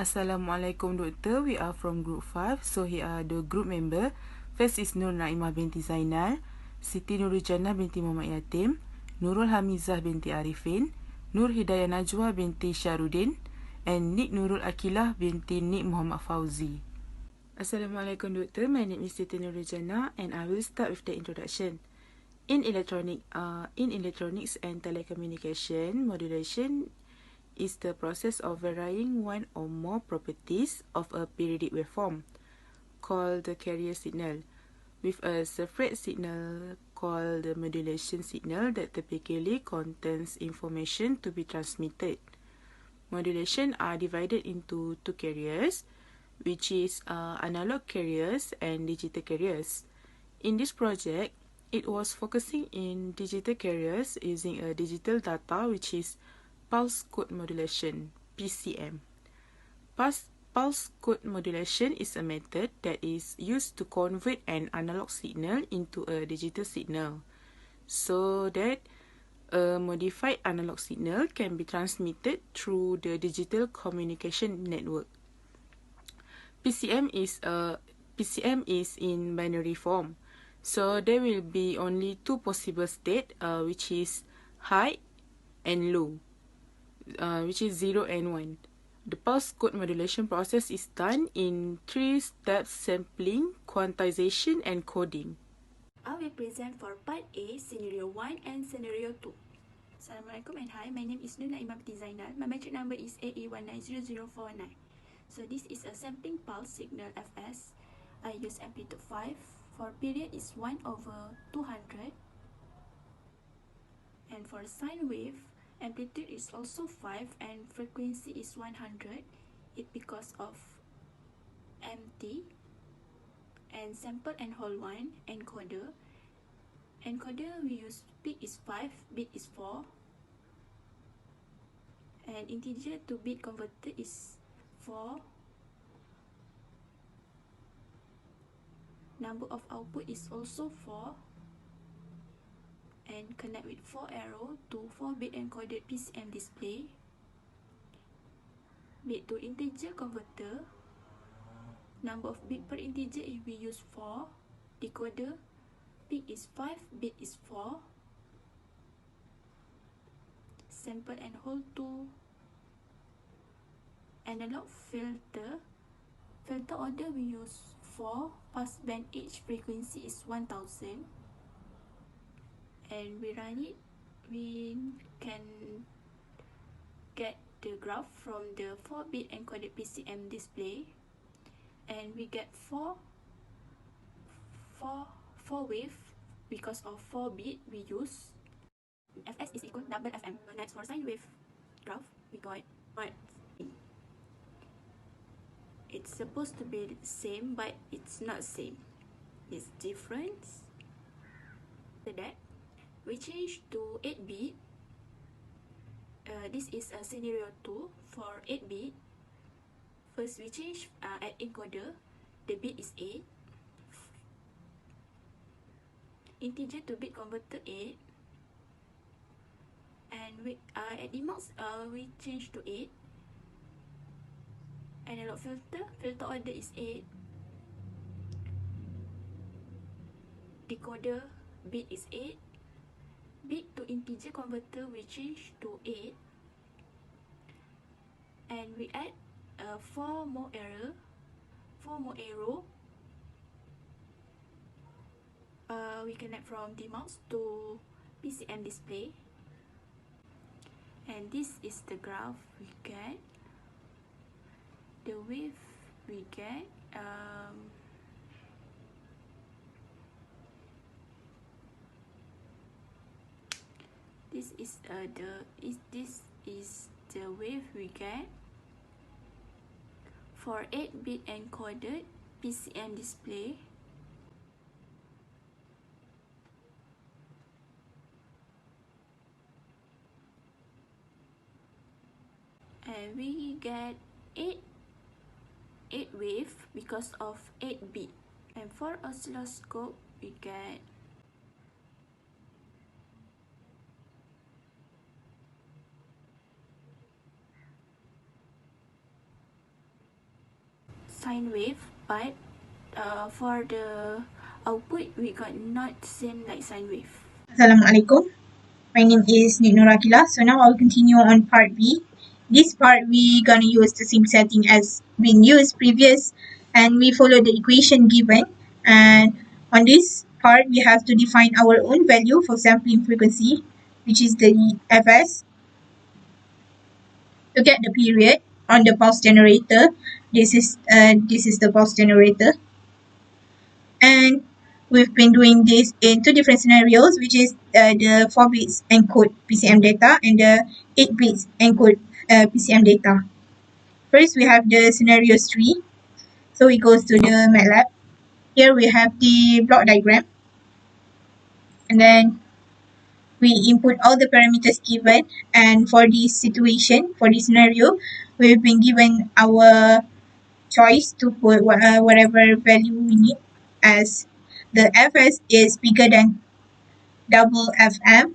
Assalamualaikum Doktor, we are from group 5. So here are the group member. First is Nur Naimah binti Zainal, Siti Nurul Jannah binti Muhammad Yatim, Nurul Hamizah binti Arifin, Nur Hidayah Najwa binti Syarudin, and Nik Nurul Akilah binti Nik Muhammad Fauzi. Assalamualaikum Doktor, my name is Siti Nurul Jannah and I will start with the introduction. In electronics and telecommunication, modulation is the process of varying one or more properties of a periodic waveform, called the carrier signal, with a separate signal called the modulation signal that typically contains information to be transmitted. Modulation are divided into two carriers, which is analog carriers and digital carriers. In this project, it was focusing in digital carriers using a digital data, which is pulse code modulation, PCM. Pulse code modulation is a method that is used to convert an analog signal into a digital signal so that a modified analog signal can be transmitted through the digital communication network. PCM is in binary form, so there will be only two possible states, which is high and low, which is 0 and 1. The pulse code modulation process is done in 3 steps: sampling, quantization, and coding. I will present for part A, scenario 1 and scenario 2. Assalamualaikum and hi, my name is Nur Naimah binti Zainal. My metric number is AE1900419. So this is a sampling pulse signal Fs. I use amplitude 5. For period is 1/200. And for sine wave, amplitude is also 5 and frequency is 100. It because of MT. And sample and hold 1, encoder. Encoder we use peak is 5, bit is 4. And integer to bit converter is 4. Number of output is also 4. And connect with 4 arrow to 4-bit encoded PCM display. Bit to integer converter. Number of bit per integer if we use 4. Decoder, peak is 5, bit is 4. Sample and hold 2. Analog filter. Filter order we use 4. Pass band edge frequency is 1000. And we run it. We can get the graph from the 4-bit encoded PCM display. And we get 4 wave because of 4 bit we use. Fs is equal double Fm. Next for sine wave graph, we got it's supposed to be same, but it's not same. It's different. After that, we change to 8-bit. This is a scenario 2 for 8-bit. First, we change at encoder. The bit is 8. Integer to bit converter 8. And we at emacs we change to 8. Analog filter order is 8. Decoder bit is 8. Bit to integer converter we change to 8. And we add 4 more arrow. We connect from DMOS to PCM display. And this is the graph we get. The wave we get. This is the wave we get for 8-bit encoded PCM display. And we get 8 wave because of 8-bit. And for oscilloscope we get sine wave, but for the output we got not same like sine wave. Assalamualaikum. My name is Nidnur Akila. So now I'll continue on part B. This part we gonna use the same setting as been used previous, and we follow the equation given. And on this part we have to define our own value for sampling frequency, which is the Fs, to get the period on the pulse generator. This is the pulse generator, and we've been doing this in two different scenarios, which is the 4 bits encode PCM data and the 8 bits encode PCM data. First, we have the scenarios 3. So it goes to the MATLAB. Here we have the block diagram. And then we input all the parameters given. And for this situation, for this scenario, we've been given our choice to put whatever value we need, as the Fs is bigger than double Fm.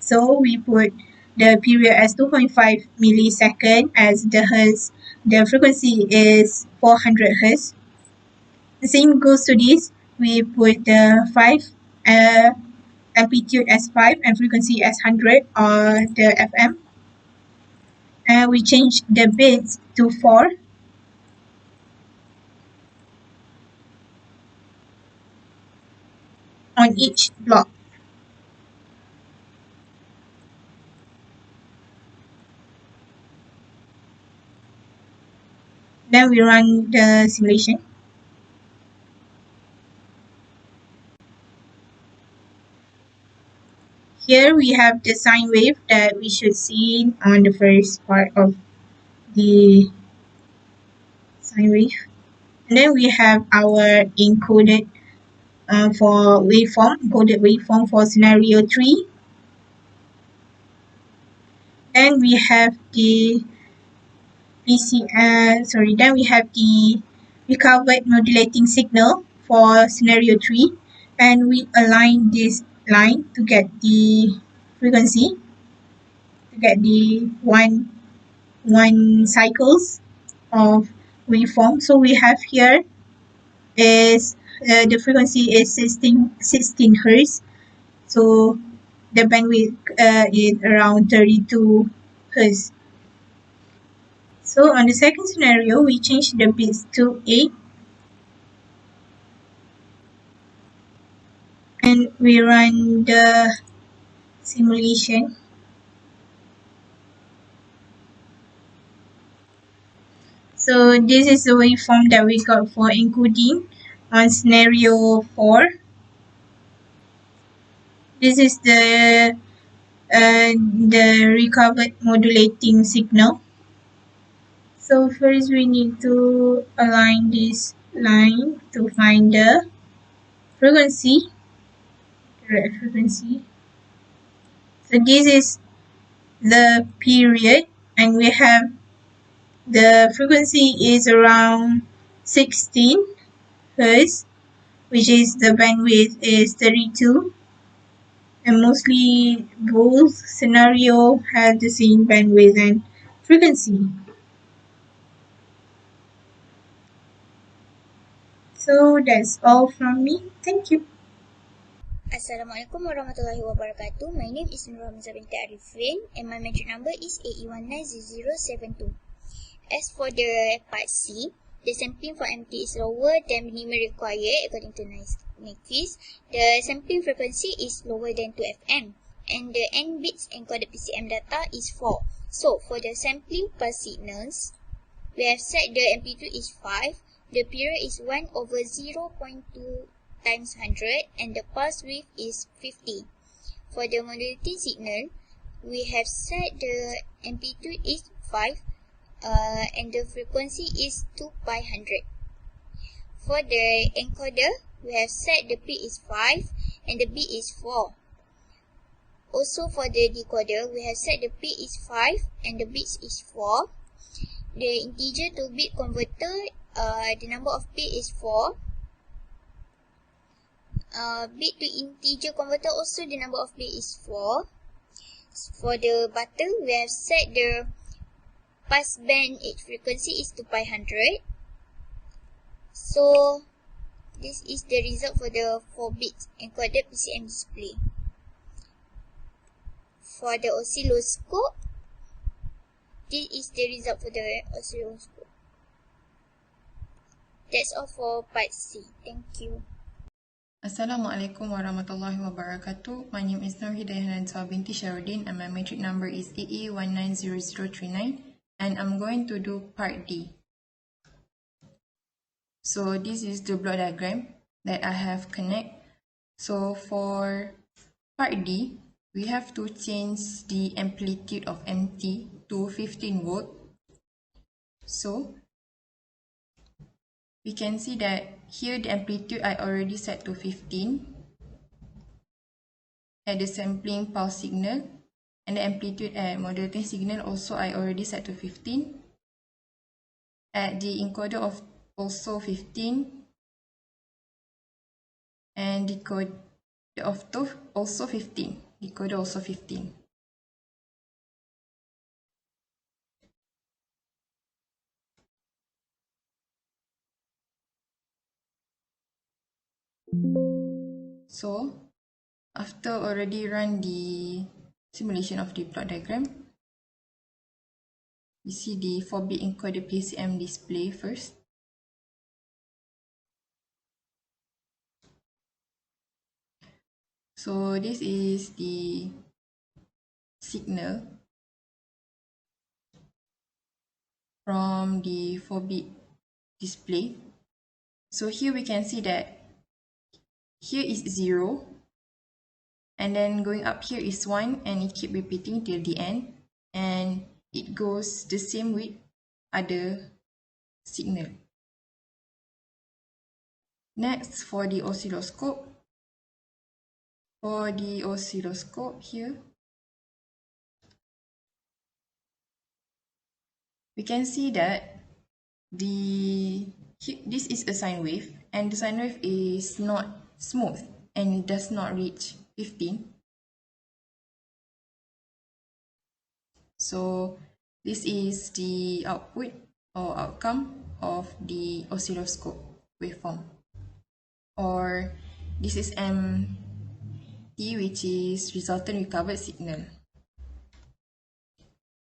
So we put the period as 2.5 millisecond, as the frequency is 400 Hz. The same goes to this. We put the 5 amplitude as 5 and frequency as 100 or the Fm. And we change the bits to 4. On each block. Then we run the simulation. Here we have the sine wave that we should see on the first part of the sine wave. And then we have our encoded encoded waveform for scenario 3. Then we have the then we have the recovered modulating signal for scenario 3, and we align this line to get the frequency, to get the one cycles of waveform. So we have here is the frequency is 16 Hz. So the bandwidth is around 32 Hz. So on the second scenario, we change the bits to 8. And we run the simulation. So this is the waveform that we got for encoding on scenario 4. This is the recovered modulating signal. So first we need to align this line to find the frequency, correct frequency. So this is the period, and we have the frequency is around 16 Hz, which is the bandwidth is 32, and mostly both scenario have the same bandwidth and frequency. So that's all from me. Thank you. Assalamualaikum warahmatullahi wabarakatuh. My name is Nur Hamzah binti Arifin and my metric number is AE190072. As for the part C, the sampling for MT is lower than minimum required according to Nyquist. The sampling frequency is lower than 2 FM and the N bits encoded PCM data is 4. So for the sampling per signals, we have set the amplitude is 5, the period is 1 over 0.2 times 100 and the pulse width is 50. For the modulating signal, we have set the amplitude is 5 and the frequency is 2 pi 100. For the encoder, we have set the P is 5 and the B is 4. Also for the decoder, we have set the P is 5 and the bits is 4. The integer to bit converter, the number of bit is 4. Bit to integer converter also the number of bit is 4. For the button, we have set the pass band age frequency is 2 pi 100. So this is the result for the 4-bit encoded PCM display. For the oscilloscope, this is the result for the oscilloscope. That's all for part C. Thank you. Assalamualaikum warahmatullahi wabarakatuh. My name is Nur Hidayah binti Sharudin and my matric number is AE1900339 and I'm going to do part D. So this is the block diagram that I have connect. So for part D, we have to change the amplitude of MT to 15 volt. So we can see that here the amplitude I already set to 15 at the sampling pulse signal, and the amplitude at modulating signal also I already set to 15. At the encoder of also 15, and decoder of also 15. Decoder also 15. So after already run the simulation of the plot diagram, we see the 4-bit encoder PCM display first. So this is the signal from the 4-bit display. So here we can see that here is 0, and then going up here is 1, and it keep repeating till the end, and it goes the same with other signal. Next, for the oscilloscope. For the oscilloscope here, we can see that this is a sine wave, and the sine wave is not smooth and it does not reach 15. So this is the output or outcome of the oscilloscope waveform, or this is MT, which is resultant recovered signal.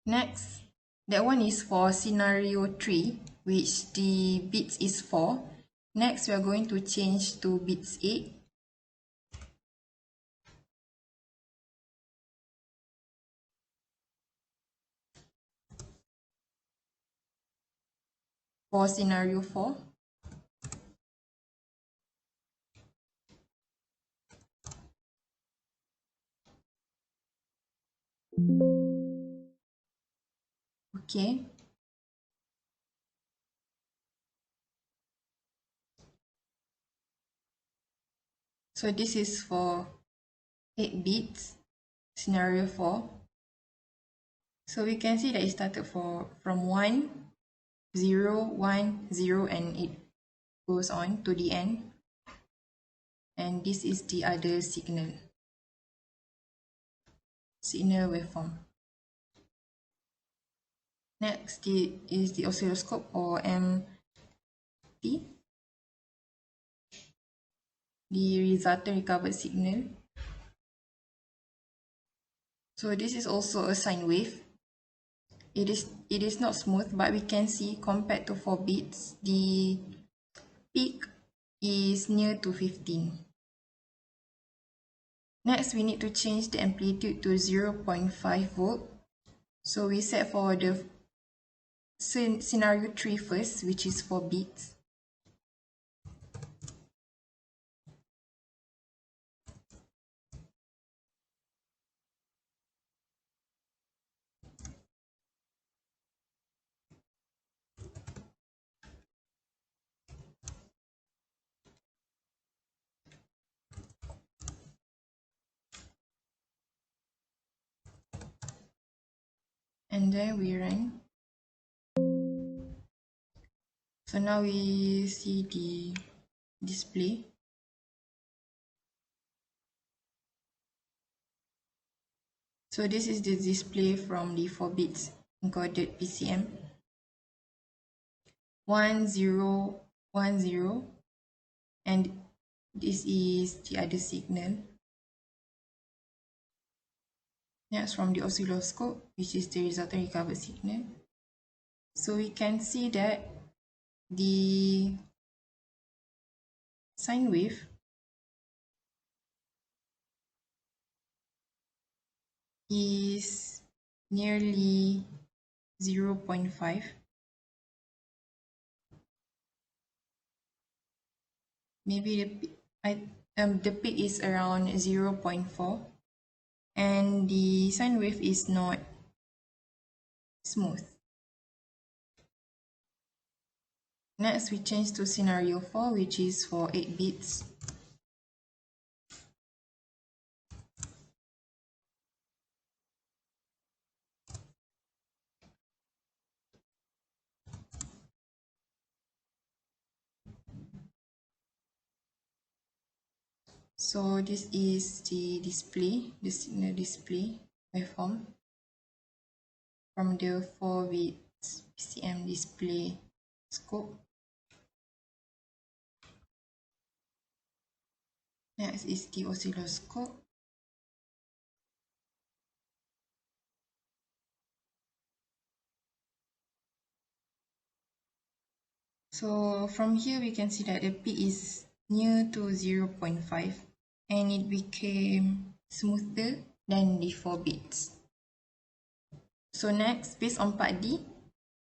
Next, that one is for scenario 3, which the bits is 4. Next, we are going to change to bits 8. For scenario 4. Okay. So this is for 8 bits, scenario 4. So we can see that it started from 1, 0, 1, 0, and it goes on to the end. And this is the other signal waveform. Next is the oscilloscope, or MT, the resultant recovered signal. So this is also a sine wave. It is not smooth, but we can see compared to 4 bits, the peak is near to 15. Next, we need to change the amplitude to 0.5 volt. So we set for the scenario 3 first, which is 4 bits. And then we run. So now we see the display. So this is the display from the 4 bits encoded PCM. 1, 0, 1 0, and this is the other signal. Next, from the oscilloscope, which is the resultant recovered signal. So we can see that the sine wave is nearly 0.5. Maybe the peak is around 0.4, and the sine wave is not smooth. Next, we change to scenario 4, which is for 8 bits. So this is the display, the signal display waveform from the 4-bit PCM display scope. Next is the oscilloscope. So from here we can see that the peak is near to 0.5, and it became smoother than the 4 bits. So next, based on part D,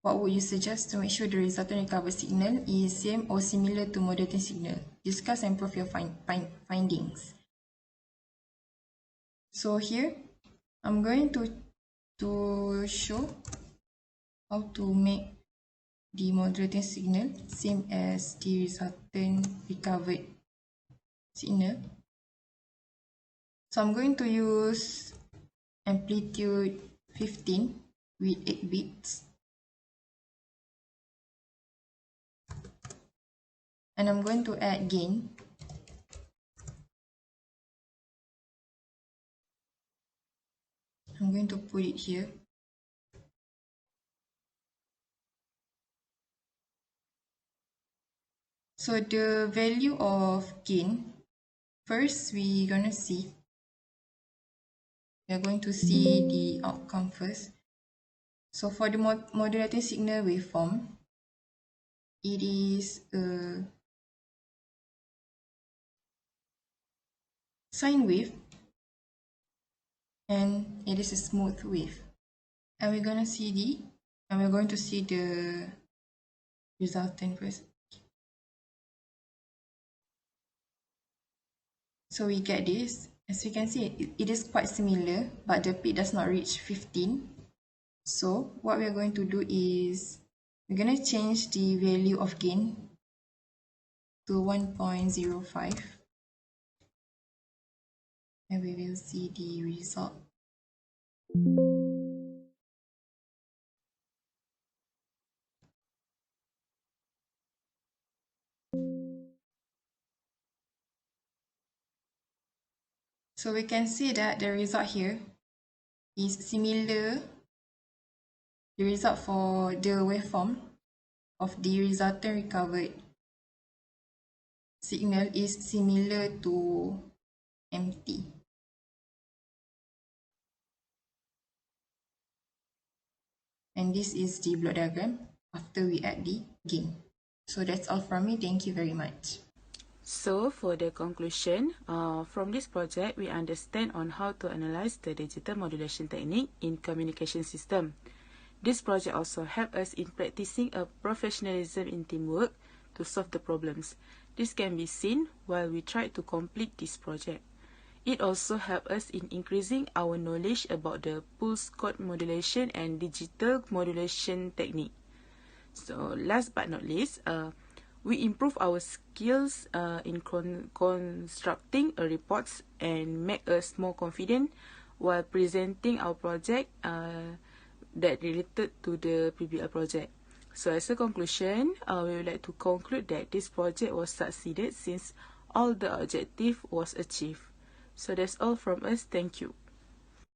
what would you suggest to make sure the resultant recovered signal is same or similar to modulating signal? Discuss and prove your findings. So here, I'm going to show how to make the modulating signal same as the resultant recovered signal. So I'm going to use amplitude 15 with 8 bits. And I'm going to add gain. I'm going to put it here. So the value of gain, first we're going to see the outcome first. So for the modulating signal waveform, it is a sine wave and it is a smooth wave. And we're going to see the resultant first. So we get this. As you can see, it is quite similar, but the peak does not reach 15. So what we're going to do is we're going to change the value of gain to 1.05, and we will see the result. So we can see that the result here is similar. The result for the waveform of the resultant recovered signal is similar to empty. And this is the block diagram after we add the gain. So that's all from me. Thank you very much. So for the conclusion, from this project, we understand on how to analyze the digital modulation technique in communication system. This project also helped us in practicing a professionalism in teamwork to solve the problems. This can be seen while we try to complete this project. It also helped us in increasing our knowledge about the pulse code modulation and digital modulation technique. So last but not least, we improve our skills in constructing reports and make us more confident while presenting our project that related to the PBL project. So as a conclusion, we would like to conclude that this project was succeeded since all the objective was achieved. So that's all from us. Thank you.